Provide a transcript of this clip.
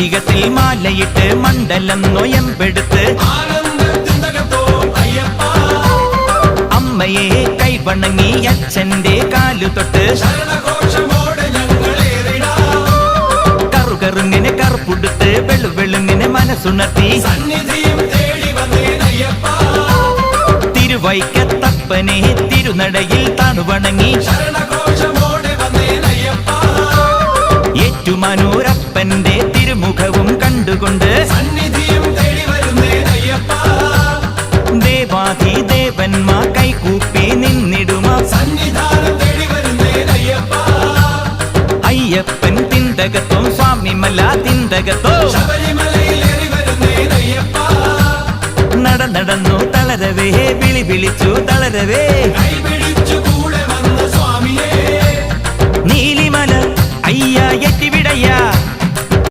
വൃശ്ചികത്തിൽ മാലയിട്ട് മണ്ഡലം നൊയമ്പെടുത്ത് അമ്മയെ കൈവണങ്ങി അച്ഛന്റെ കാലു തൊട്ട് കറുകറുങ്ങിനെ കറുപ്പുടുത്ത് വെളുവെളുങ്ങിനെ മനസ്സുണർത്തി തിരുവൈക്കത്തപ്പനെ തിരുനടയിൽ താണുവണങ്ങി ഏറ്റുമാനൂരപ്പന്റെ തിരുമുഖവും കണ്ടുകൊണ്ട് ദേവാധിദേവന്മാർ കൈകൂപ്പി നിന്നിടുമാ അയ്യപ്പൻ തിന്തകത്തോ സ്വാമിമല തിന്തകത്തോ നടന്നു തളരവേ വിളി വിളിച്ചു തളരവേ